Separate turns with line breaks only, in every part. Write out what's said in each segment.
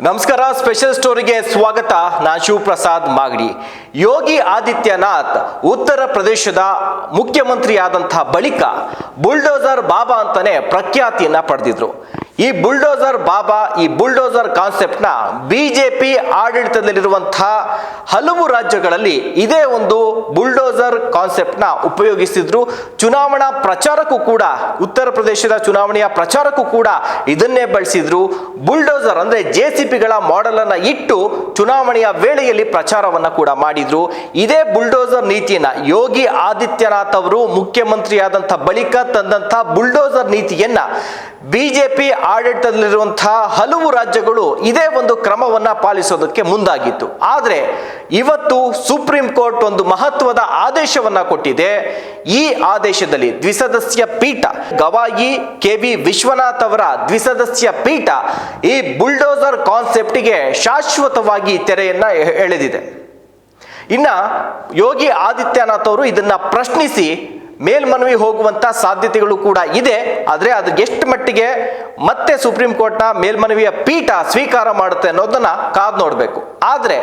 ನಮಸ್ಕಾರ. ಸ್ಪೆಷಲ್ ಸ್ಟೋರಿಗೆ ಸ್ವಾಗತ. ನಾನು ಶಿವಪ್ರಸಾದ್ ಮಾಗಡಿ. ಯೋಗಿ ಆದಿತ್ಯನಾಥ್ ಉತ್ತರ ಪ್ರದೇಶದ ಮುಖ್ಯಮಂತ್ರಿಯಾದಂತಹ ಬಳಿಕ ಬುಲ್ಡೋಸರ್ ಬಾಬಾ ಅಂತಾನೆ ಪ್ರಖ್ಯಾತಿಯನ್ನ ಪಡೆದಿದ್ರು. ಈ ಬುಲ್ಡೋಸರ್ ಬಾಬಾ, ಈ ಬುಲ್ಡೋಸರ್ ಕಾನ್ಸೆಪ್ಟ್ನ ಬಿಜೆಪಿ ಆಡಳಿತದಲ್ಲಿರುವಂತಹ ಹಲವು ರಾಜ್ಯಗಳಲ್ಲಿ ಇದೇ ಒಂದು ಬುಲ್ಡೋಸರ್ ಕಾನ್ಸೆಪ್ಟ್ನ ಉಪಯೋಗಿಸಿದ್ರು. ಚುನಾವಣಾ ಪ್ರಚಾರಕ್ಕೂ ಕೂಡ, ಉತ್ತರ ಪ್ರದೇಶದ ಚುನಾವಣೆಯ ಪ್ರಚಾರಕ್ಕೂ ಕೂಡ ಇದನ್ನೇ ಬಳಸಿದ್ರು. ಬುಲ್ಡೋಸರ್ ಅಂದ್ರೆ JCPಗಳ ಮಾಡೆಲ್ ಅನ್ನ ಇಟ್ಟು ಚುನಾವಣೆಯ ವೇಳೆಯಲ್ಲಿ ಪ್ರಚಾರವನ್ನ ಕೂಡ ಮಾಡಿದ್ರು. ಇದೇ ಬುಲ್ಡೋಸರ್ ನೀತಿಯನ್ನ ಯೋಗಿ ಆದಿತ್ಯನಾಥ್ ಅವರು ಮುಖ್ಯಮಂತ್ರಿಯಾದಂತಹ ಬಳಿಕ ತಂದಂತಹ ಬುಲ್ಡೋಸರ್ ನೀತಿಯನ್ನ ಬಿಜೆಪಿ ಆಡಳಿತದಲ್ಲಿರುವಂತಹ ಹಲವು ರಾಜ್ಯಗಳು ಇದೇ ಒಂದು ಕ್ರಮವನ್ನ ಪಾಲಿಸೋದಕ್ಕೆ ಮುಂದಾಗಿತ್ತು. ಆದರೆ ಇವತ್ತು ಸುಪ್ರೀಂ ಕೋರ್ಟ್ ಒಂದು ಮಹತ್ವದ ಆದೇಶವನ್ನ ಕೊಟ್ಟಿದೆ. ಈ ಆದೇಶದಲ್ಲಿ ದ್ವಿಸದಸ್ಯ ಪೀಠ, ಗವಾಯಿ KV ವಿಶ್ವನಾಥ್ ಅವರ ದ್ವಿಸದಸ್ಯ ಪೀಠ ಈ ಬುಲ್ಡೋಸರ್ ಕಾನ್ಸೆಪ್ಟ್ಗೆ ಶಾಶ್ವತವಾಗಿ ತೆರೆಯನ್ನ ಎಳೆದಿದೆ. ಇನ್ನ ಯೋಗಿ ಆದಿತ್ಯನಾಥ್ ಅವರು ಇದನ್ನ ಪ್ರಶ್ನಿಸಿ ಮೇಲ್ಮನವಿ ಹೋಗುವಂತ ಸಾಧ್ಯತೆಗಳು ಕೂಡ ಇದೆ. ಆದರೆ ಅದು ಎಷ್ಟು ಮಟ್ಟಿಗೆ ಮತ್ತೆ ಸುಪ್ರೀಂ ಕೋರ್ಟ್ನ ಮೇಲ್ಮನವಿಯ ಪೀಠ ಸ್ವೀಕಾರ ಮಾಡುತ್ತೆ ಅನ್ನೋದನ್ನ ಕಾದ್ ನೋಡಬೇಕು. ಆದ್ರೆ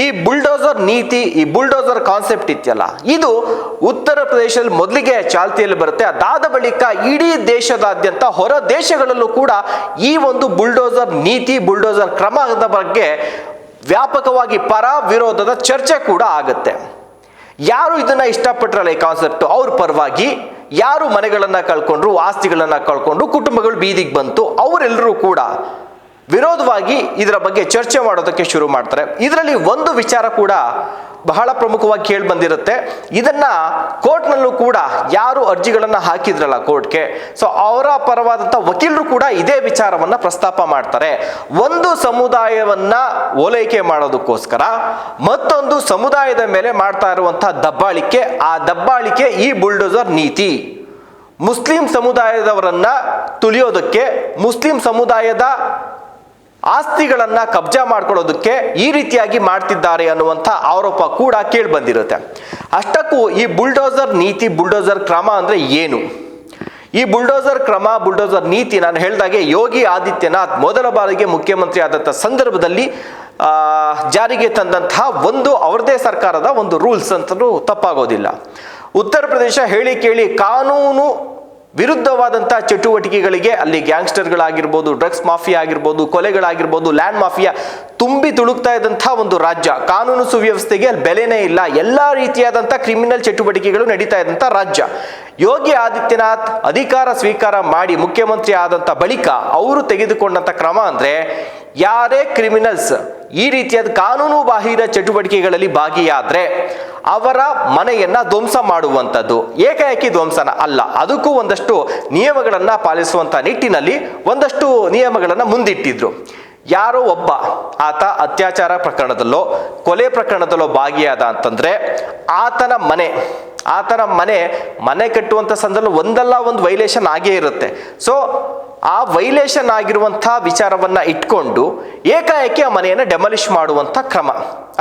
ಈ ಬುಲ್ಡೋಸರ್ ನೀತಿ, ಈ ಬುಲ್ಡೋಸರ್ ಕಾನ್ಸೆಪ್ಟ್ ಇದೆಯಲ್ಲ, ಇದು ಉತ್ತರ ಪ್ರದೇಶದಲ್ಲಿ ಮೊದಲಿಗೆ ಚಾಲ್ತಿಯಲ್ಲಿ ಬರುತ್ತೆ. ಅದಾದ ಬಳಿಕ ಇಡೀ ದೇಶದಾದ್ಯಂತ ಹೊರ ದೇಶಗಳಲ್ಲೂ ಕೂಡ ಈ ಒಂದು ಬುಲ್ಡೋಸರ್ ನೀತಿ, ಬುಲ್ಡೋಸರ್ ಕ್ರಮದ ಬಗ್ಗೆ ವ್ಯಾಪಕವಾಗಿ ಪರ ವಿರೋಧದ ಚರ್ಚೆ ಕೂಡ ಆಗುತ್ತೆ. ಯಾರು ಇದನ್ನ ಇಷ್ಟಪಟ್ರಲ್ಲ ಈ ಕಾನ್ಸೆಪ್ಟ್, ಅವ್ರ ಪರವಾಗಿ ಯಾರು ಮನೆಗಳನ್ನ ಕಳ್ಕೊಂಡ್ರು, ಆಸ್ತಿಗಳನ್ನ ಕಳ್ಕೊಂಡ್ರು, ಕುಟುಂಬಗಳು ಬೀದಿಗೆ ಬಂತು, ಅವರೆಲ್ಲರೂ ಕೂಡ ವಿರೋಧವಾಗಿ ಇದರ ಬಗ್ಗೆ ಚರ್ಚೆ ಮಾಡೋದಕ್ಕೆ ಶುರು ಮಾಡ್ತಾರೆ. ಇದರಲ್ಲಿ ಒಂದು ವಿಚಾರ ಕೂಡ ಬಹಳ ಪ್ರಮುಖವಾಗಿ ಕೇಳಿ ಬಂದಿರುತ್ತೆ. ಇದನ್ನ ಕೋರ್ಟ್ನಲ್ಲೂ ಕೂಡ ಯಾರು ಅರ್ಜಿಗಳನ್ನ ಹಾಕಿದ್ರಲ್ಲ ಕೋರ್ಟ್ಗೆ, ಸೊ ಅವರ ಪರವಾದಂಥ ವಕೀಲರು ಕೂಡ ಇದೇ ವಿಚಾರವನ್ನ ಪ್ರಸ್ತಾಪ ಮಾಡ್ತಾರೆ. ಒಂದು ಸಮುದಾಯವನ್ನ ಓಲೈಕೆ ಮಾಡೋದಕ್ಕೋಸ್ಕರ ಮತ್ತೊಂದು ಸಮುದಾಯದ ಮೇಲೆ ಮಾಡ್ತಾ ಇರುವಂತಹ ದಬ್ಬಾಳಿಕೆ, ಆ ದಬ್ಬಾಳಿಕೆ ಈ ಬುಲ್ಡೋಸರ್ ನೀತಿ. ಮುಸ್ಲಿಂ ಸಮುದಾಯದವರನ್ನ ತುಳಿಯೋದಕ್ಕೆ, ಮುಸ್ಲಿಂ ಸಮುದಾಯದ ಆಸ್ತಿಗಳನ್ನ ಕಬ್ಜಾ ಮಾಡ್ಕೊಳ್ಳೋದಕ್ಕೆ ಈ ರೀತಿಯಾಗಿ ಮಾಡ್ತಿದ್ದಾರೆ ಅನ್ನುವಂಥ ಆರೋಪ ಕೂಡ ಕೇಳಿ ಬಂದಿರುತ್ತೆ. ಅಷ್ಟಕ್ಕೂ ಈ ಬುಲ್ಡೋಸರ್ ನೀತಿ, ಬುಲ್ಡೋಸರ್ ಕ್ರಮ ಅಂದ್ರೆ ಏನು? ಈ ಬುಲ್ಡೋಸರ್ ಕ್ರಮ, ಬುಲ್ಡೋಸರ್ ನೀತಿ ನಾನು ಹೇಳಿದಾಗೆ ಯೋಗಿ ಆದಿತ್ಯನಾಥ್ ಮೊದಲ ಬಾರಿಗೆ ಮುಖ್ಯಮಂತ್ರಿ ಆದಂಥ ಸಂದರ್ಭದಲ್ಲಿ ಜಾರಿಗೆ ತಂದಂತಹ ಒಂದು ಅವರದೇ ಸರ್ಕಾರದ ಒಂದು ರೂಲ್ಸ್ ಅಂತಲೂ ತಪ್ಪಾಗೋದಿಲ್ಲ. ಉತ್ತರ ಪ್ರದೇಶ ಹೇಳಿ ಕೇಳಿ ಕಾನೂನು ವಿರುದ್ಧವಾದಂತಹ ಚಟುವಟಿಕೆಗಳಿಗೆ, ಅಲ್ಲಿ ಗ್ಯಾಂಗ್ಸ್ಟರ್ಗಳಾಗಿರ್ಬೋದು, ಡ್ರಗ್ಸ್ ಮಾಫಿಯಾ ಆಗಿರ್ಬೋದು, ಕೊಲೆಗಳಾಗಿರ್ಬೋದು, ಲ್ಯಾಂಡ್ ಮಾಫಿಯಾ ತುಂಬಿ ತುಳುಕ್ತಾ ಇದ್ದಂತಹ ಒಂದು ರಾಜ್ಯ. ಕಾನೂನು ಸುವ್ಯವಸ್ಥೆಗೆ ಅಲ್ಲಿ ಬೆಲೆನೇ ಇಲ್ಲ. ಎಲ್ಲ ರೀತಿಯಾದಂತಹ ಕ್ರಿಮಿನಲ್ ಚಟುವಟಿಕೆಗಳು ನಡೀತಾ ಇದ್ದಂಥ ರಾಜ್ಯ. ಯೋಗಿ ಆದಿತ್ಯನಾಥ್ ಅಧಿಕಾರ ಸ್ವೀಕಾರ ಮಾಡಿ ಮುಖ್ಯಮಂತ್ರಿ ಆದಂಥ ಬಳಿಕ ಅವರು ತೆಗೆದುಕೊಂಡಂಥ ಕ್ರಮ ಅಂದ್ರೆ, ಯಾರೇ ಕ್ರಿಮಿನಲ್ಸ್ ಈ ರೀತಿಯಾದ ಕಾನೂನು ಬಾಹಿರ ಚಟುವಟಿಕೆಗಳಲ್ಲಿ ಭಾಗಿಯಾದ್ರೆ ಅವರ ಮನೆಯನ್ನ ಧ್ವಂಸ ಮಾಡುವಂಥದ್ದು. ಏಕಾಏಕಿ ಧ್ವಂಸನ ಅಲ್ಲ, ಅದಕ್ಕೂ ಒಂದಷ್ಟು ನಿಯಮಗಳನ್ನ ಪಾಲಿಸುವಂತ ನಿಟ್ಟಿನಲ್ಲಿ ಒಂದಷ್ಟು ನಿಯಮಗಳನ್ನ ಮುಂದಿಟ್ಟಿದ್ರು. ಯಾರೋ ಒಬ್ಬ ಆತ ಅತ್ಯಾಚಾರ ಪ್ರಕರಣದಲ್ಲೋ ಕೊಲೆ ಪ್ರಕರಣದಲ್ಲೋ ಭಾಗಿಯಾದ ಅಂತಂದ್ರೆ ಆತನ ಮನೆ ಕಟ್ಟುವಂತ ಸಂದರ್ಭ ಒಂದಲ್ಲ ಒಂದು ವೈಲೇಷನ್ ಆಗೇ ಇರುತ್ತೆ. ಸೊ ಆ ವೈಲೇಷನ್ ಆಗಿರುವಂಥ ವಿಚಾರವನ್ನ ಇಟ್ಕೊಂಡು ಏಕಾಏಕಿ ಆ ಮನೆಯನ್ನು ಡೆಮಾಲಿಷ್ ಮಾಡುವಂಥ ಕ್ರಮ,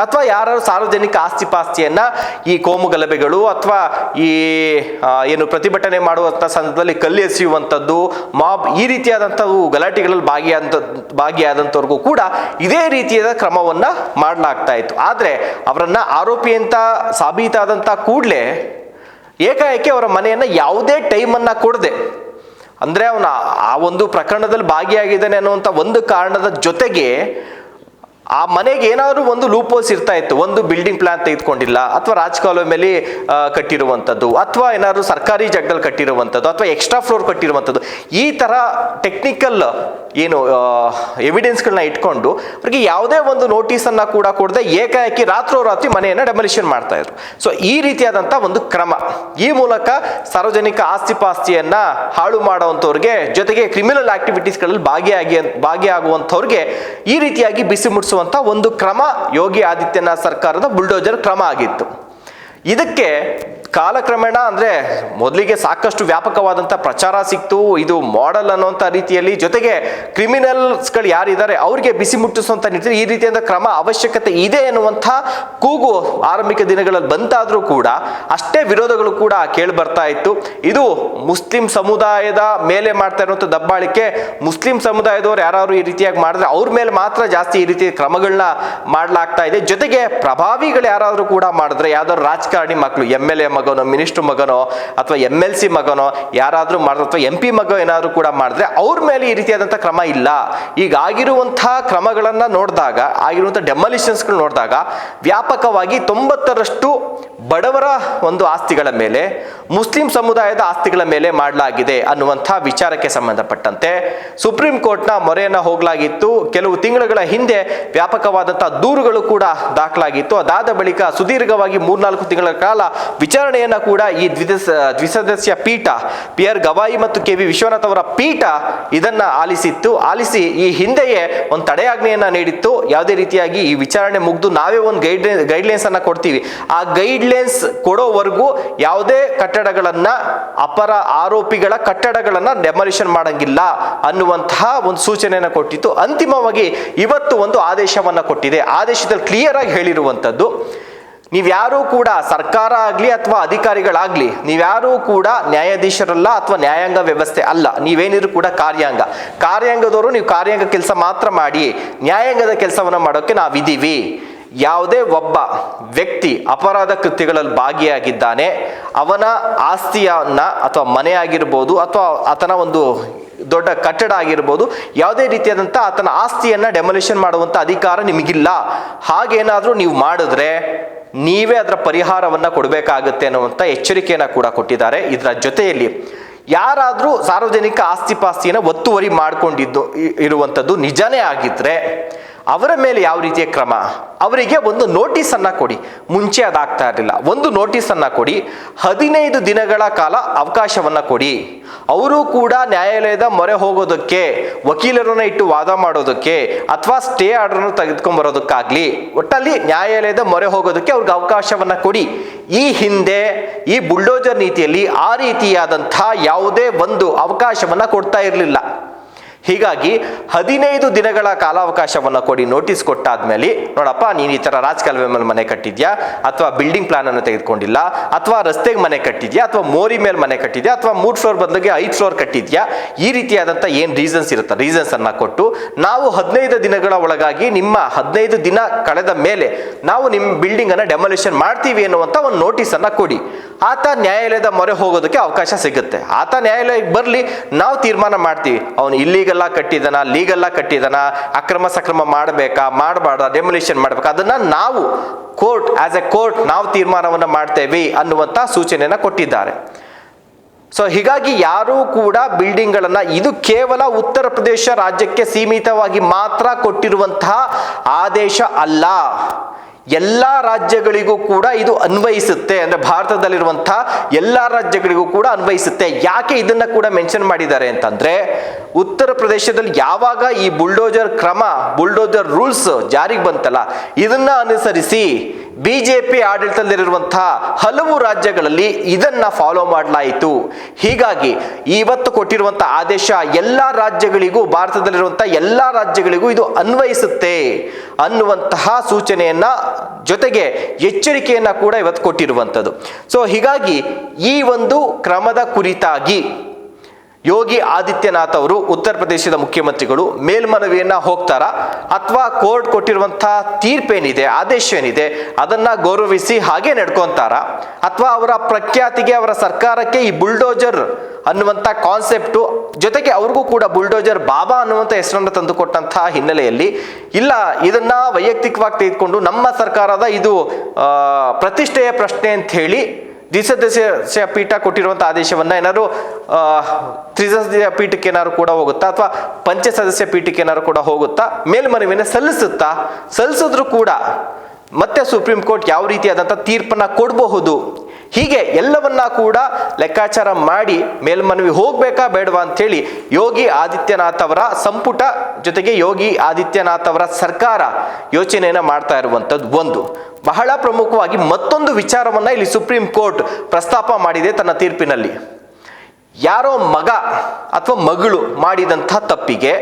ಅಥವಾ ಯಾರು ಸಾರ್ವಜನಿಕ ಆಸ್ತಿ ಪಾಸ್ತಿಯನ್ನ ಈ ಕೋಮು ಗಲಭೆಗಳು ಅಥವಾ ಈ ಏನು ಪ್ರತಿಭಟನೆ ಮಾಡುವಂಥ ಸಂದರ್ಭದಲ್ಲಿ ಕಲ್ಲೆಸೆಯುವಂಥದ್ದು, ಮಾಬ್ ಈ ರೀತಿಯಾದಂಥವು ಗಲಾಟೆಗಳಲ್ಲಿ ಭಾಗಿಯಾದಂಥವ್ರಿಗೂ ಕೂಡ ಇದೇ ರೀತಿಯಾದ ಕ್ರಮವನ್ನ ಮಾಡಲಾಗ್ತಾ ಇತ್ತು. ಆದರೆ ಅವರನ್ನ ಆರೋಪಿ ಅಂತ ಸಾಬೀತಾದಂಥ ಕೂಡಲೇ ಏಕಾಏಕಿ ಅವರ ಮನೆಯನ್ನ ಯಾವುದೇ ಟೈಮನ್ನ ಕೊಡದೆ, ಅಂದ್ರೆ ಅವನ ಆ ಒಂದು ಪ್ರಕರಣದಲ್ಲಿ ಭಾಗಿಯಾಗಿದ್ದಾನೆ ಅನ್ನುವಂಥ ಒಂದು ಕಾರಣದ ಜೊತೆಗೆ ಆ ಮನೆಗೆ ಏನಾದರೂ ಒಂದು ಲೂಪೋಲ್ಸ್ ಇರ್ತಾ ಇತ್ತು. ಒಂದು ಬಿಲ್ಡಿಂಗ್ ಪ್ಲಾನ್ ತೆಗೆದುಕೊಂಡಿಲ್ಲ, ಅಥವಾ ರಾಜಕಾಲುವೆ ಮೇಲೆ ಕಟ್ಟಿರುವಂಥದ್ದು, ಅಥವಾ ಏನಾದ್ರು ಸರ್ಕಾರಿ ಜಾಗದಲ್ಲಿ ಕಟ್ಟಿರುವಂಥದ್ದು, ಅಥವಾ ಎಕ್ಸ್ಟ್ರಾ ಫ್ಲೋರ್ ಕಟ್ಟಿರುವಂಥದ್ದು, ಈ ತರ ಟೆಕ್ನಿಕಲ್ ಏನು ಎವಿಡೆನ್ಸ್ಗಳನ್ನ ಇಟ್ಕೊಂಡು ಅವ್ರಿಗೆ ಯಾವುದೇ ಒಂದು ನೋಟಿಸನ್ನು ಕೂಡ ಕೊಡದೆ ಏಕಾಏಕಿ ರಾತ್ರೋರಾತ್ರಿ ಮನೆಯನ್ನು ಡೆಮೊಲಿಷನ್ ಮಾಡ್ತಾ ಇದ್ರು. ಸೊ ಈ ರೀತಿಯಾದಂಥ ಒಂದು ಕ್ರಮ, ಈ ಮೂಲಕ ಸಾರ್ವಜನಿಕ ಆಸ್ತಿ ಪಾಸ್ತಿಯನ್ನ ಹಾಳು ಮಾಡುವಂಥವ್ರಿಗೆ, ಜೊತೆಗೆ ಕ್ರಿಮಿನಲ್ ಆಕ್ಟಿವಿಟೀಸ್ಗಳಲ್ಲಿ ಭಾಗಿಯಾಗುವಂಥವ್ರಿಗೆ ಈ ರೀತಿಯಾಗಿ ಬಿಸಿ ಮುಟ್ಟಿಸುವಂಥ ಒಂದು ಕ್ರಮ ಯೋಗಿ ಆದಿತ್ಯನಾಥ್ ಸರ್ಕಾರದ ಬುಲ್ಡೋಜರ್ ಕ್ರಮ ಆಗಿತ್ತು. ಇದಕ್ಕೆ ಕಾಲಕ್ರಮೇಣ ಅಂದರೆ ಮೊದಲಿಗೆ ಸಾಕಷ್ಟು ವ್ಯಾಪಕವಾದಂಥ ಪ್ರಚಾರ ಸಿಕ್ತು, ಇದು ಮಾಡೆಲ್ ಅನ್ನೋಂಥ ರೀತಿಯಲ್ಲಿ, ಜೊತೆಗೆ ಕ್ರಿಮಿನಲ್ಸ್ಗಳು ಯಾರಿದ್ದಾರೆ ಅವ್ರಿಗೆ ಬಿಸಿ ಮುಟ್ಟಿಸುವಂಥ ನಿಟ್ಟಿನಲ್ಲಿ ಈ ರೀತಿಯಾದ ಕ್ರಮ ಅವಶ್ಯಕತೆ ಇದೆ ಎನ್ನುವಂಥ ಕೂಗು ಆರಂಭಿಕ ದಿನಗಳಲ್ಲಿ ಬಂತಾದರೂ ಕೂಡ ಅಷ್ಟೇ ವಿರೋಧಗಳು ಕೂಡ ಕೇಳಿ ಬರ್ತಾ ಇತ್ತು. ಇದು ಮುಸ್ಲಿಂ ಸಮುದಾಯದ ಮೇಲೆ ಮಾಡ್ತಾ ಇರುವಂಥ ದಬ್ಬಾಳಿಕೆ, ಮುಸ್ಲಿಂ ಸಮುದಾಯದವ್ರು ಯಾರು ಈ ರೀತಿಯಾಗಿ ಮಾಡಿದ್ರೆ ಅವ್ರ ಮೇಲೆ ಮಾತ್ರ ಜಾಸ್ತಿ ಈ ರೀತಿಯ ಕ್ರಮಗಳನ್ನ ಮಾಡಲಾಗ್ತಾ ಇದೆ. ಜೊತೆಗೆ ಪ್ರಭಾವಿಗಳು ಯಾರಾದರೂ ಕೂಡ ಮಾಡಿದ್ರೆ, ಯಾವ್ದಾದ್ರು ರಾಜಕಾರಣಿ ಮಕ್ಕಳು MLA ಮಗನೋ, ಮಿನಿಸ್ಟರ್ ಮಗನೋ ಅಥವಾ MLC ಮಗನೋ ಯಾರಾದರೂ ಮಾಡಿದ್ರೆ, ಅಥವಾ MP ಮಗ ಏನಾದರೂ ಕೂಡ ಮಾಡಿದ್ರೆ ಅವ್ರ ಮೇಲೆ ಈ ರೀತಿಯಾದಂಥ ಕ್ರಮ ಇಲ್ಲ. ಈಗ ಆಗಿರುವಂತಹ ಕ್ರಮಗಳನ್ನು ನೋಡಿದಾಗ, ಆಗಿರುವಂಥ ಡೆಮಾಲಿಷನ್ಸ್ಗಳು ನೋಡಿದಾಗ ವ್ಯಾಪಕವಾಗಿ 90% ಬಡವರ ಒಂದು ಆಸ್ತಿಗಳ ಮೇಲೆ, ಮುಸ್ಲಿಂ ಸಮುದಾಯದ ಆಸ್ತಿಗಳ ಮೇಲೆ ಮಾಡಲಾಗಿದೆ ಅನ್ನುವಂಥ ವಿಚಾರಕ್ಕೆ ಸಂಬಂಧಪಟ್ಟಂತೆ ಸುಪ್ರೀಂ ಕೋರ್ಟ್ನ ಮೊರೆಯನ್ನು ಹೋಗಲಾಗಿತ್ತು. ಕೆಲವು ತಿಂಗಳುಗಳ ಹಿಂದೆ ವ್ಯಾಪಕವಾದಂಥ ದೂರುಗಳು ಕೂಡ ದಾಖಲಾಗಿತ್ತು. ಅದಾದ ಬಳಿಕ ಸುದೀರ್ಘವಾಗಿ 3-4 ತಿಂಗಳ ಕಾಲ ವಿಚಾರಣೆಯನ್ನು ಕೂಡ ಈ ದ್ವಿಸದಸ್ಯ ಪೀಠ PR ಗವಾಯಿ ಮತ್ತು KV ವಿಶ್ವನಾಥ್ ಅವರ ಪೀಠ ಇದನ್ನ ಆಲಿಸಿ ಈ ಹಿಂದೆಯೇ ಒಂದು ತಡೆಯಾಜ್ಞೆಯನ್ನ ನೀಡಿತ್ತು. ಯಾವುದೇ ರೀತಿಯಾಗಿ ಈ ವಿಚಾರಣೆ ಮುಗಿದು ನಾವೇ ಒಂದು ಗೈಡ್ಲೈನ್ಸ್ ಅನ್ನ ಕೊಡ್ತೀವಿ, ಆ ಗೈಡ್ಲೈನ್ಸ್ ಕೊಡೋವರೆಗೂ ಯಾವುದೇ ಕಟ್ಟಡಗಳನ್ನ, ಅಪರ ಆರೋಪಿಗಳ ಕಟ್ಟಡಗಳನ್ನ ಡೆಮಾಲಿಷನ್ ಮಾಡಂಗಿಲ್ಲ ಅನ್ನುವಂತಹ ಒಂದು ಸೂಚನೆಯನ್ನು ಕೊಟ್ಟಿತ್ತು. ಅಂತಿಮವಾಗಿ ಇವತ್ತು ಒಂದು ಆದೇಶವನ್ನ ಕೊಟ್ಟಿದೆ. ಆದೇಶದಲ್ಲಿ ಕ್ಲಿಯರ್ ಆಗಿ ಹೇಳಿರುವಂಥದ್ದು, ನೀವ್ಯಾರೂ ಕೂಡ ಸರ್ಕಾರ ಆಗಲಿ ಅಥವಾ ಅಧಿಕಾರಿಗಳಾಗಲಿ ನೀವ್ಯಾರೂ ಕೂಡ ನ್ಯಾಯಾಧೀಶರಲ್ಲ ಅಥವಾ ನ್ಯಾಯಾಂಗ ವ್ಯವಸ್ಥೆ ಅಲ್ಲ. ನೀವೇನಿದ್ರು ಕೂಡ ಕಾರ್ಯಾಂಗದವರು ನೀವು ಕಾರ್ಯಾಂಗ ಕೆಲಸ ಮಾತ್ರ ಮಾಡಿ, ನ್ಯಾಯಾಂಗದ ಕೆಲಸವನ್ನು ಮಾಡೋಕ್ಕೆ ನಾವಿದ್ದೀವಿ. ಯಾವುದೇ ಒಬ್ಬ ವ್ಯಕ್ತಿ ಅಪರಾಧ ಕೃತ್ಯಗಳಲ್ಲಿ ಭಾಗಿಯಾಗಿದ್ದಾನೆ, ಅವನ ಆಸ್ತಿಯನ್ನ ಅಥವಾ ಮನೆ ಆಗಿರ್ಬೋದು ಅಥವಾ ಆತನ ಒಂದು ದೊಡ್ಡ ಕಟ್ಟಡ ಆಗಿರ್ಬೋದು, ಯಾವುದೇ ರೀತಿಯಾದಂಥ ಆತನ ಆಸ್ತಿಯನ್ನ ಡೆಮೊಲಿಷನ್ ಮಾಡುವಂಥ ಅಧಿಕಾರ ನಿಮಗಿಲ್ಲ. ಹಾಗೇನಾದರೂ ನೀವು ಮಾಡಿದ್ರೆ ನೀವೇ ಅದರ ಪರಿಹಾರವನ್ನು ಕೊಡಬೇಕಾಗುತ್ತೆ ಅನ್ನುವಂಥ ಎಚ್ಚರಿಕೆಯನ್ನು ಕೂಡ ಕೊಟ್ಟಿದ್ದಾರೆ. ಇದರ ಜೊತೆಯಲ್ಲಿ ಯಾರಾದರೂ ಸಾರ್ವಜನಿಕ ಆಸ್ತಿ ಪಾಸ್ತಿಯನ್ನು ಒತ್ತುವರಿ ಇರುವಂಥದ್ದು ನಿಜನೇ ಆಗಿದ್ರೆ ಅವರ ಮೇಲೆ ಯಾವ ರೀತಿಯ ಕ್ರಮ, ಅವರಿಗೆ ಒಂದು ನೋಟಿಸನ್ನು ಕೊಡಿ. ಮುಂಚೆ ಅದಾಗ್ತಾ ಇರಲಿಲ್ಲ. ಒಂದು ನೋಟಿಸನ್ನು ಕೊಡಿ, 15 ದಿನಗಳ ಕಾಲ ಅವಕಾಶವನ್ನು ಕೊಡಿ. ಅವರು ಕೂಡ ನ್ಯಾಯಾಲಯದ ಮೊರೆ ಹೋಗೋದಕ್ಕೆ, ವಕೀಲರನ್ನ ಇಟ್ಟು ವಾದ ಮಾಡೋದಕ್ಕೆ ಅಥವಾ ಸ್ಟೇ ಆರ್ಡರ್ನ ತೆಗೆದುಕೊಂಡ್ಬರೋದಕ್ಕಾಗಲಿ, ಒಟ್ಟಲ್ಲಿ ನ್ಯಾಯಾಲಯದ ಮೊರೆ ಹೋಗೋದಕ್ಕೆ ಅವ್ರಿಗೆ ಅವಕಾಶವನ್ನು ಕೊಡಿ. ಈ ಹಿಂದೆ ಈ ಬುಲ್ಡೋಜರ್ ನೀತಿಯಲ್ಲಿ ಆ ರೀತಿಯಾದಂಥ ಯಾವುದೇ ಒಂದು ಅವಕಾಶವನ್ನು ಕೊಡ್ತಾ ಇರಲಿಲ್ಲ. ಹೀಗಾಗಿ 15 ದಿನಗಳ ಕಾಲಾವಕಾಶವನ್ನು ಕೊಡಿ. ನೋಟಿಸ್ ಕೊಟ್ಟಾದ್ಮೇಲೆ, ನೋಡಪ್ಪ ನೀನು ಈ ಥರ ರಾಜಕಾಲುವೆ ಮೇಲೆ ಮನೆ ಕಟ್ಟಿದ್ಯಾ, ಅಥವಾ ಬಿಲ್ಡಿಂಗ್ ಪ್ಲಾನ್ ಅನ್ನು ತೆಗೆದುಕೊಂಡಿಲ್ಲ, ಅಥವಾ ರಸ್ತೆಗೆ ಮನೆ ಕಟ್ಟಿದ್ಯಾ, ಅಥವಾ ಮೋರಿ ಮೇಲೆ ಮನೆ ಕಟ್ಟಿದ್ಯಾ, ಅಥವಾ 3 ಫ್ಲೋರ್ ಬದಲಿಗೆ 5 ಫ್ಲೋರ್ ಕಟ್ಟಿದ್ಯಾ, ಈ ರೀತಿಯಾದಂಥ ಏನು ರೀಸನ್ಸ್ ಇರುತ್ತೆ ರೀಸನ್ಸ್ ಅನ್ನ ಕೊಟ್ಟು ನಾವು 15 ದಿನಗಳ ಒಳಗಾಗಿ, ನಿಮ್ಮ 15 ದಿನ ಕಳೆದ ಮೇಲೆ ನಾವು ನಿಮ್ಮ ಬಿಲ್ಡಿಂಗ್ ಅನ್ನ ಡೆಮಾಲಿಷನ್ ಮಾಡ್ತೀವಿ ಅನ್ನುವಂಥ ಒಂದು ನೋಟಿಸ್ ಅನ್ನ ಕೊಡಿ. ಆತ ನ್ಯಾಯಾಲಯದ ಮೊರೆ ಹೋಗೋದಕ್ಕೆ ಅವಕಾಶ ಸಿಗುತ್ತೆ. ಆತ ನ್ಯಾಯಾಲಯಕ್ಕೆ ಬರಲಿ, ನಾವು ತೀರ್ಮಾನ ಮಾಡ್ತೀವಿ ಅವನು ಇಲ್ಲಿಗೆಲ್ಲ ಕಟ್ಟಿದಾನ, ಲೀಗಲ್ಲ ಕಟ್ಟಿದಾನ, ಅಕ್ರಮ ಸಕ್ರಮ ಮಾಡಬೇಕಾ ಮಾಡಬಾರ್ದ, ಡೆಮೊಲಿಷನ್ ಮಾಡಬೇಕಾ, ಅದನ್ನ ನಾವು ಕೋರ್ಟ್ ಆಸ್ ಎ ಕೋರ್ಟ್ ನಾವು ತೀರ್ಮಾನವನ್ನು ಮಾಡ್ತೇವೆ ಅನ್ನುವಂಥ ಸೂಚನೆಯನ್ನು ಕೊಟ್ಟಿದ್ದಾರೆ. ಸೊ ಹೀಗಾಗಿ ಯಾರೂ ಕೂಡ ಬಿಲ್ಡಿಂಗ್ಗಳನ್ನ, ಇದು ಕೇವಲ ಉತ್ತರ ಪ್ರದೇಶ ರಾಜ್ಯಕ್ಕೆ ಸೀಮಿತವಾಗಿ ಮಾತ್ರ ಕೊಟ್ಟಿರುವಂತಹ ಆದೇಶ ಅಲ್ಲ, ಎಲ್ಲ ರಾಜ್ಯಗಳಿಗೂ ಕೂಡ ಇದು ಅನ್ವಯಿಸುತ್ತೆ. ಅಂದ್ರೆ ಭಾರತದಲ್ಲಿರುವಂತಹ ಎಲ್ಲ ರಾಜ್ಯಗಳಿಗೂ ಕೂಡ ಅನ್ವಯಿಸುತ್ತೆ. ಯಾಕೆ ಇದನ್ನ ಕೂಡ ಮೆನ್ಷನ್ ಮಾಡಿದ್ದಾರೆ ಅಂತಂದ್ರೆ, ಉತ್ತರ ಪ್ರದೇಶದಲ್ಲಿ ಯಾವಾಗ ಈ ಬುಲ್ಡೋಜರ್ ರೂಲ್ಸ್ ಜಾರಿಗೆ ಬಂತಲ್ಲ, ಇದನ್ನ ಅನುಸರಿಸಿ BJP ಆಡಳಿತದಲ್ಲಿರುವಂತಹ ಹಲವು ರಾಜ್ಯಗಳಲ್ಲಿ ಇದನ್ನ ಫಾಲೋ ಮಾಡಲಾಯಿತು. ಹೀಗಾಗಿ ಇವತ್ತು ಕೊಟ್ಟಿರುವಂತಹ ಆದೇಶ ಎಲ್ಲ ರಾಜ್ಯಗಳಿಗೂ, ಭಾರತದಲ್ಲಿರುವಂತಹ ಎಲ್ಲ ರಾಜ್ಯಗಳಿಗೂ ಇದು ಅನ್ವಯಿಸುತ್ತೆ ಅನ್ನುವಂತಹ ಸೂಚನೆಯನ್ನ ಜೊತೆಗೆ ಎಚ್ಚರಿಕೆಯನ್ನ ಕೂಡ ಇವತ್ತು ಕೊಟ್ಟಿರುವಂಥದ್ದು. ಸೊ ಹೀಗಾಗಿ ಈ ಒಂದು ಕ್ರಮದ ಕುರಿತಾಗಿ ಯೋಗಿ ಆದಿತ್ಯನಾಥ್ ಅವರು, ಉತ್ತರ ಪ್ರದೇಶದ ಮುಖ್ಯಮಂತ್ರಿಗಳು, ಮೇಲ್ಮನವಿಯನ್ನ ಹೋಗ್ತಾರ ಅಥವಾ ಕೋರ್ಟ್ ಕೊಟ್ಟಿರುವಂತಹ ತೀರ್ಪೇನಿದೆ, ಆದೇಶ ಏನಿದೆ ಅದನ್ನ ಗೌರವಿಸಿ ಹಾಗೆ ನಡ್ಕೊಂತಾರ, ಅಥವಾ ಅವರ ಪ್ರಖ್ಯಾತಿಗೆ, ಅವರ ಸರ್ಕಾರಕ್ಕೆ ಈ ಬುಲ್ಡೋಜರ್ ಅನ್ನುವಂಥ ಕಾನ್ಸೆಪ್ಟು ಜೊತೆಗೆ ಅವ್ರಿಗೂ ಕೂಡ ಬುಲ್ಡೋಜರ್ ಬಾಬಾ ಅನ್ನುವಂಥ ಹೆಸರನ್ನು ತಂದುಕೊಟ್ಟಂತಹ ಹಿನ್ನೆಲೆಯಲ್ಲಿ, ಇಲ್ಲ ಇದನ್ನ ವೈಯಕ್ತಿಕವಾಗಿ ತೆಗೆದುಕೊಂಡು ನಮ್ಮ ಸರ್ಕಾರದ ಇದು ಪ್ರತಿಷ್ಠೆಯ ಪ್ರಶ್ನೆ ಅಂತ ಹೇಳಿ ದ್ವಿಸದಸ್ಯ ಪೀಠ ಕೊಟ್ಟಿರುವಂಥ ಆದೇಶವನ್ನು ಏನಾದ್ರು ತ್ರಿಸದಸ್ಯ ಪೀಠಕ್ಕೆ ಏನಾದ್ರು ಕೂಡ ಹೋಗುತ್ತಾ, ಅಥವಾ ಪಂಚಸದಸ್ಯ ಪೀಠಕ್ಕೆ ಏನಾದ್ರು ಕೂಡ ಹೋಗುತ್ತಾ, ಮೇಲ್ಮನವಿಯನ್ನು ಸಲ್ಲಿಸಿದ್ರು ಕೂಡ ಮತ್ತೆ ಸುಪ್ರೀಂ ಕೋರ್ಟ್ ಯಾವ ರೀತಿಯಾದಂಥ ತೀರ್ಪನ್ನು ಕೊಡಬಹುದು, ಹೀಗೆ ಎಲ್ಲವನ್ನ ಕೂಡ ಲೆಕ್ಕಾಚಾರ ಮಾಡಿ ಮೇಲ್ಮನವಿ ಹೋಗ್ಬೇಕಾ ಬೇಡವಾ ಅಂತೇಳಿ ಯೋಗಿ ಆದಿತ್ಯನಾಥ್ ಅವರ ಸಂಪುಟ ಜೊತೆಗೆ ಯೋಗಿ ಆದಿತ್ಯನಾಥ್ ಅವರ ಸರ್ಕಾರ ಯೋಚನೆಯನ್ನ ಮಾಡ್ತಾ ಇರುವಂಥದ್ದು ಒಂದು. ಬಹಳ ಪ್ರಮುಖವಾಗಿ ಮತ್ತೊಂದು ವಿಚಾರವನ್ನ ಇಲ್ಲಿ ಸುಪ್ರೀಂ ಕೋರ್ಟ್ ಪ್ರಸ್ತಾಪ ಮಾಡಿದೆ ತನ್ನ ತೀರ್ಪಿನಲ್ಲಿ. ಯಾರೋ ಮಗ ಅಥವಾ ಮಗಳು ಮಾಡಿದಂಥ ತಪ್ಪಿಗೆ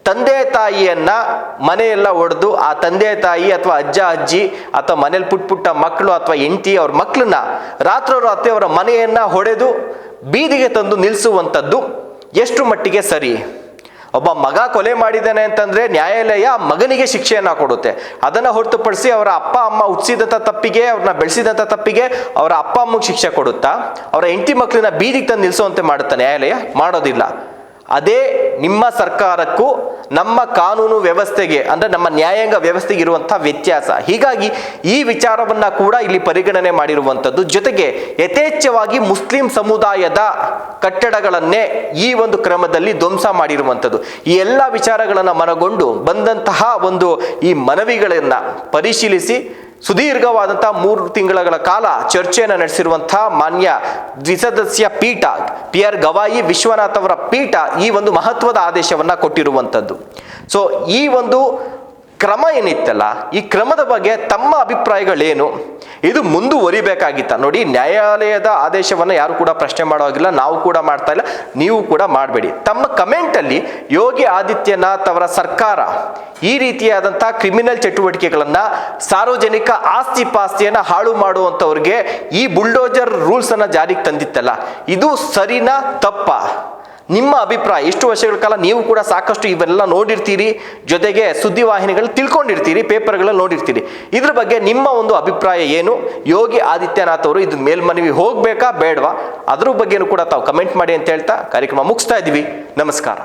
ತಂದೆ ತಾಯಿಯನ್ನ ಮನೆಯೆಲ್ಲ ಒಡೆದು ಆ ತಂದೆ ತಾಯಿ ಅಥವಾ ಅಜ್ಜ ಅಜ್ಜಿ ಅಥವಾ ಮನೇಲಿ ಪುಟ್ಟ ಮಕ್ಕಳು ಅಥವಾ ಹೆಂಡತಿ ಅವ್ರ ಮಕ್ಕಳನ್ನ ರಾತ್ರೋರಾತ್ರಿ ಅವರ ಮನೆಯನ್ನ ಹೊಡೆದು ಬೀದಿಗೆ ತಂದು ನಿಲ್ಲಿಸುವಂಥದ್ದು ಎಷ್ಟು ಮಟ್ಟಿಗೆ ಸರಿ? ಒಬ್ಬ ಮಗ ಕೊಲೆ ಮಾಡಿದ್ದಾನೆ ಅಂತಂದ್ರೆ ನ್ಯಾಯಾಲಯ ಮಗನಿಗೆ ಶಿಕ್ಷೆಯನ್ನ ಕೊಡುತ್ತೆ. ಅದನ್ನ ಹೊರತುಪಡಿಸಿ ಅವರ ಅಪ್ಪ ಅಮ್ಮ ಹುಟ್ಟಿಸಿದಂಥ ತಪ್ಪಿಗೆ, ಅವ್ರನ್ನ ಬೆಳೆಸಿದಂಥ ತಪ್ಪಿಗೆ ಅವರ ಅಪ್ಪ ಅಮ್ಮಗೆ ಶಿಕ್ಷೆ ಕೊಡುತ್ತಾ? ಅವರ ಹೆಂಡತಿ ಮಕ್ಕಳನ್ನ ಬೀದಿಗೆ ತಂದು ನಿಲ್ಲಿಸುವಂತೆ ಮಾಡುತ್ತಾ ನ್ಯಾಯಾಲಯ? ಮಾಡೋದಿಲ್ಲ. ಅದೇ ನಿಮ್ಮ ಸರ್ಕಾರಕ್ಕೂ ನಮ್ಮ ಕಾನೂನು ವ್ಯವಸ್ಥೆಗೆ ಅಂದ್ರೆ ನಮ್ಮ ನ್ಯಾಯಾಂಗ ವ್ಯವಸ್ಥೆಗೆ ಇರುವಂತಹ ವ್ಯತ್ಯಾಸ. ಹೀಗಾಗಿ ಈ ವಿಚಾರವನ್ನ ಕೂಡ ಇಲ್ಲಿ ಪರಿಗಣನೆ ಮಾಡಿರುವಂಥದ್ದು. ಜೊತೆಗೆ ಯಥೇಚ್ಛವಾಗಿ ಮುಸ್ಲಿಂ ಸಮುದಾಯದ ಕಟ್ಟಡಗಳನ್ನೇ ಈ ಒಂದು ಕ್ರಮದಲ್ಲಿ ಧ್ವಂಸ ಮಾಡಿರುವಂಥದ್ದು. ಈ ಎಲ್ಲ ವಿಚಾರಗಳನ್ನು ಮನಗೊಂಡು ಬಂದಂತಹ ಒಂದು ಈ ಮನವಿಗಳನ್ನ ಪರಿಶೀಲಿಸಿ ಸುದೀರ್ಘವಾದಂತಹ 3 ತಿಂಗಳ ಕಾಲ ಚರ್ಚೆಯನ್ನು ನಡೆಸಿರುವಂತಹ ಮಾನ್ಯ ದ್ವಿಸದಸ್ಯ ಪೀಠ PR ಗವಾಯಿ ವಿಶ್ವನಾಥ್ ಅವರ ಪೀಠ ಈ ಒಂದು ಮಹತ್ವದ ಆದೇಶವನ್ನ ಕೊಟ್ಟಿರುವಂಥದ್ದು. ಸೊ ಈ ಒಂದು ಕ್ರಮ ಏನಿತ್ತಲ್ಲ, ಈ ಕ್ರಮದ ಬಗ್ಗೆ ತಮ್ಮ ಅಭಿಪ್ರಾಯಗಳೇನು? ಇದು ಮುಂದುವರಿಬೇಕಾಗಿತ್ತ? ನೋಡಿ, ನ್ಯಾಯಾಲಯದ ಆದೇಶವನ್ನು ಯಾರು ಕೂಡ ಪ್ರಶ್ನೆ ಮಾಡೋಗಿಲ್ಲ, ನಾವು ಕೂಡ ಮಾಡ್ತಾ ಇಲ್ಲ, ನೀವು ಕೂಡ ಮಾಡಬೇಡಿ. ತಮ್ಮ ಕಮೆಂಟಲ್ಲಿ ಯೋಗಿ ಆದಿತ್ಯನಾಥ್ ಅವರ ಸರ್ಕಾರ ಈ ರೀತಿಯಾದಂತಹ ಕ್ರಿಮಿನಲ್ ಚಟುವಟಿಕೆಗಳನ್ನ, ಸಾರ್ವಜನಿಕ ಆಸ್ತಿ ಪಾಸ್ತಿಯನ್ನ ಹಾಳು ಮಾಡುವಂಥವ್ರಿಗೆ ಈ ಬುಲ್ಡೋಜರ್ ರೂಲ್ಸ್ ಅನ್ನ ಜಾರಿಗೆ ತಂದಿತ್ತಲ್ಲ, ಇದು ಸರಿನಾ ತಪ್ಪಾ? ನಿಮ್ಮ ಅಭಿಪ್ರಾಯ. ಇಷ್ಟು ವರ್ಷಗಳ ಕಾಲ ನೀವು ಕೂಡ ಸಾಕಷ್ಟು ಇವೆಲ್ಲ ನೋಡಿರ್ತೀರಿ, ಜೊತೆಗೆ ಸುದ್ದಿವಾಹಿನಿಗಳು ತಿಳ್ಕೊಂಡಿರ್ತೀರಿ, ಪೇಪರ್ಗಳಲ್ಲಿ ನೋಡಿರ್ತೀರಿ. ಇದ್ರ ಬಗ್ಗೆ ನಿಮ್ಮ ಒಂದು ಅಭಿಪ್ರಾಯ ಏನು? ಯೋಗಿ ಆದಿತ್ಯನಾಥ್ ಅವರು ಇದು ಮೇಲ್ಮನವಿ ಹೋಗ್ಬೇಕಾ ಬೇಡವಾ? ಅದ್ರ ಬಗ್ಗೆನೂ ಕೂಡ ತಾವು ಕಮೆಂಟ್ ಮಾಡಿ ಅಂತ ಹೇಳ್ತಾ ಕಾರ್ಯಕ್ರಮ ಮುಗಿಸ್ತಾ ಇದ್ದೀವಿ. ನಮಸ್ಕಾರ.